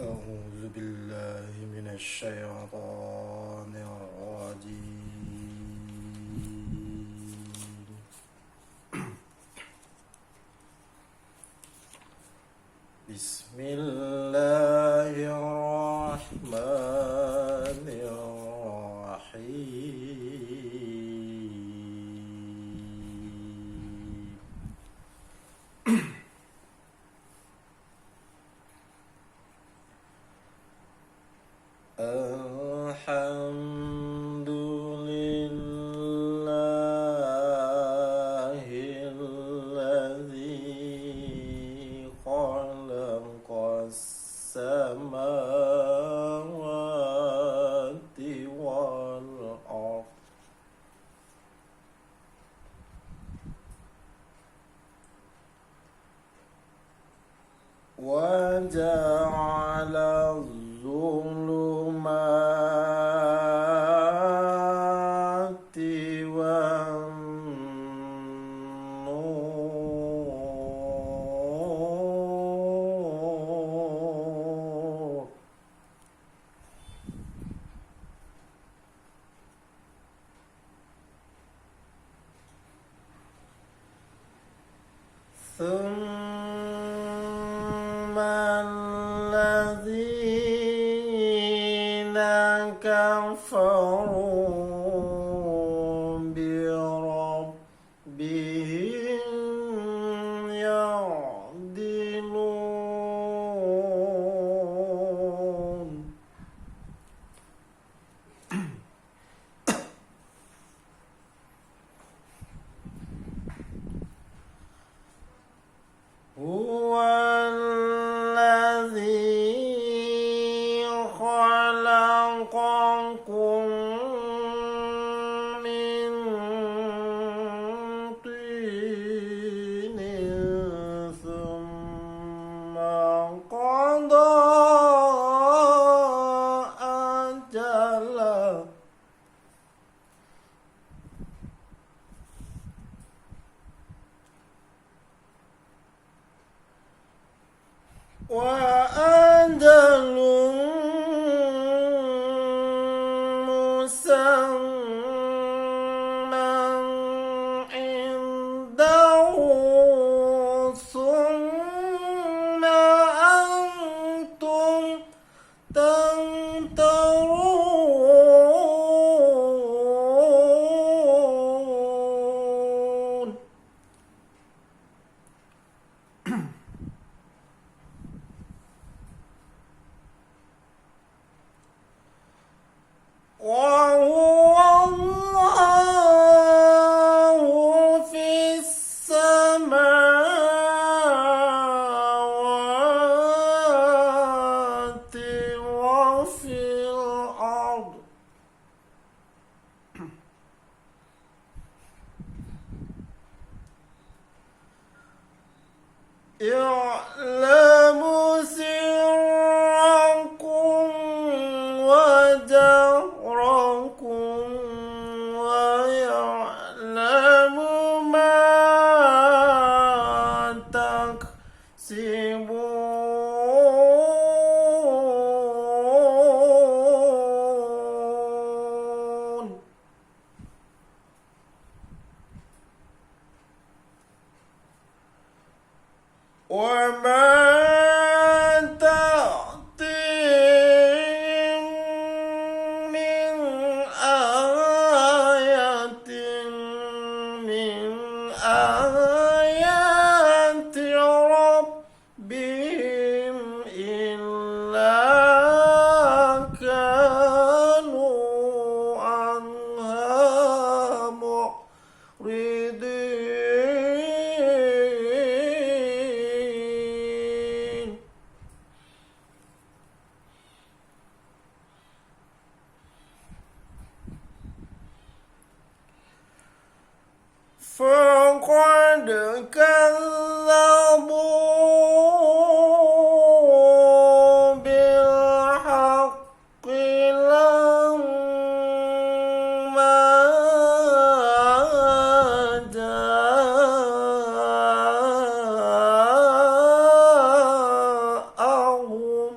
أعوذ بالله من الشيطان الرجيم. بسم الله الرحمن الرحيم. الحمد لله الذي خلق السماوات والأرض وجعل الظلمات والنور ثم الذين كفروا بربهم يعدلون هو الذي خلقكم من طين ثم قضى أجلا وأجل مسمى عنده ثم أنتم تمترون وهو الله في السماوات وفي الأرض يعلم سركم وجهركم ويعلم ما تكسبون وما تأتيهم من آية من آيات ربهم إلا كانوا عنها معرضين فقد كذبوا بالحق لما جاءهم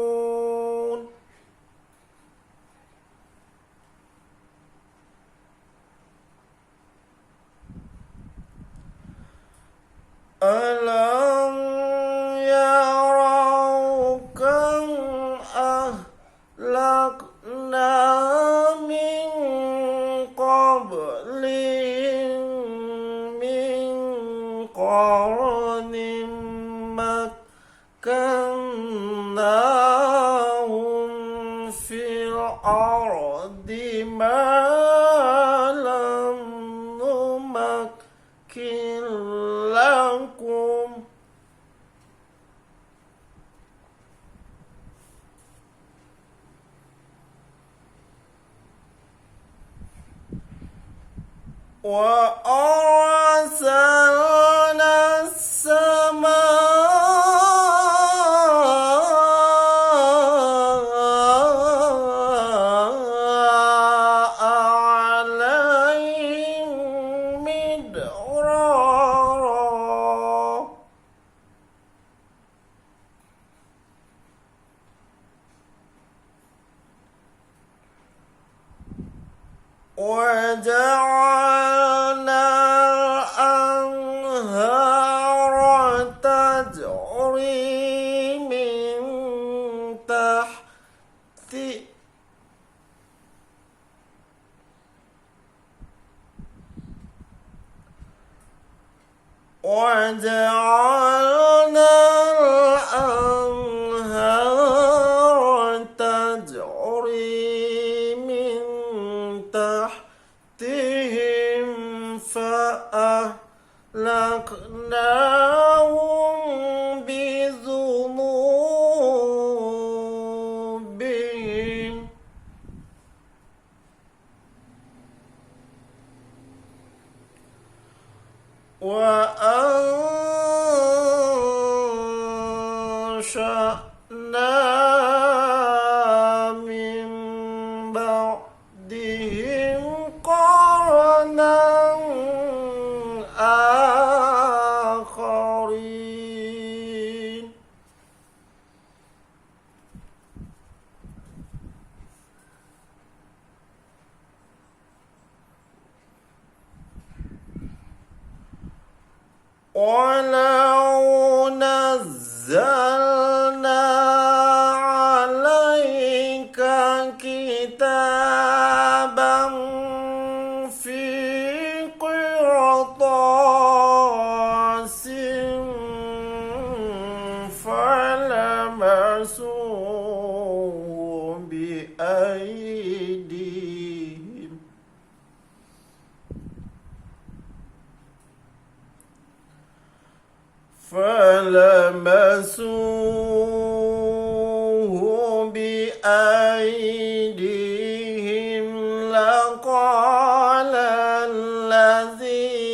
خاطئون ألم يروا كم أهلكنا من قبلهم من قرن مكناهم في الأرض ما لم نمكن لكم وأرسلنا السماء عليهم مدرارا وجعلنا الأنهار تجري من تحت وجعلنا الأنهار تجري من تحتهم فأهلكناهم بذنوبهم وأنشأنا من بعدهم قرنا آخرين ولو نزلنا عليك كتابا في قرطاس فلمسوه بأيديهم لقال الذين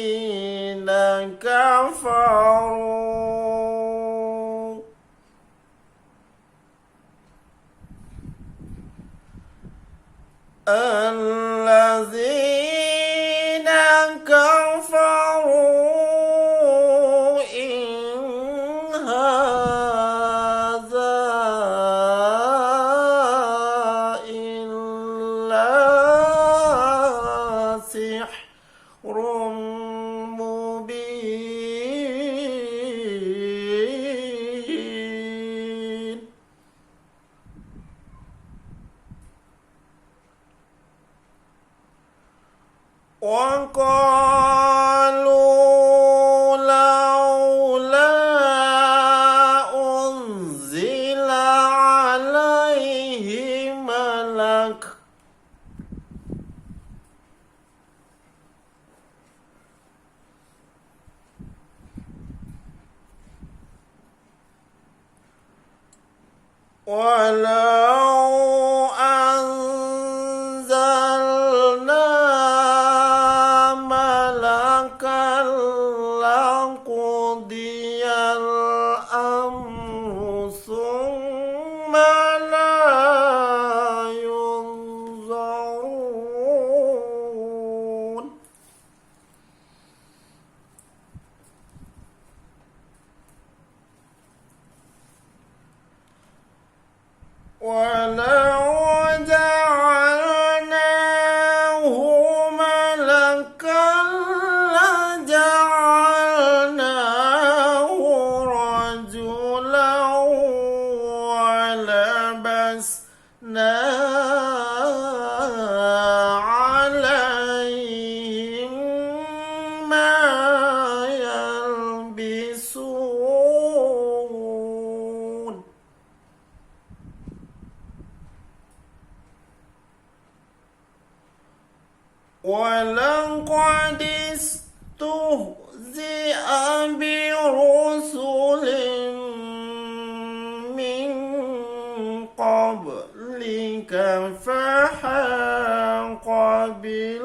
كفروا إن هذا إلا سحر مبين وقالوا لولا أنزل عليه ملك ولو أنزلنا ملكا لقضي الأمر ثم لا ينظرون فحاق بالذي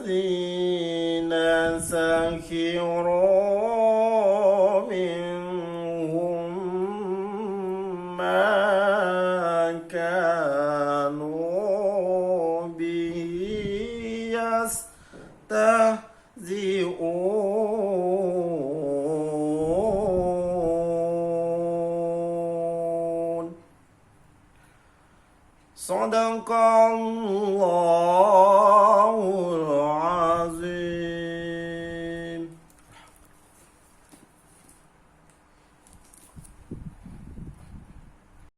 بالذين سخروا منهم ما كانوا به يستهزئون صدق الله العظيم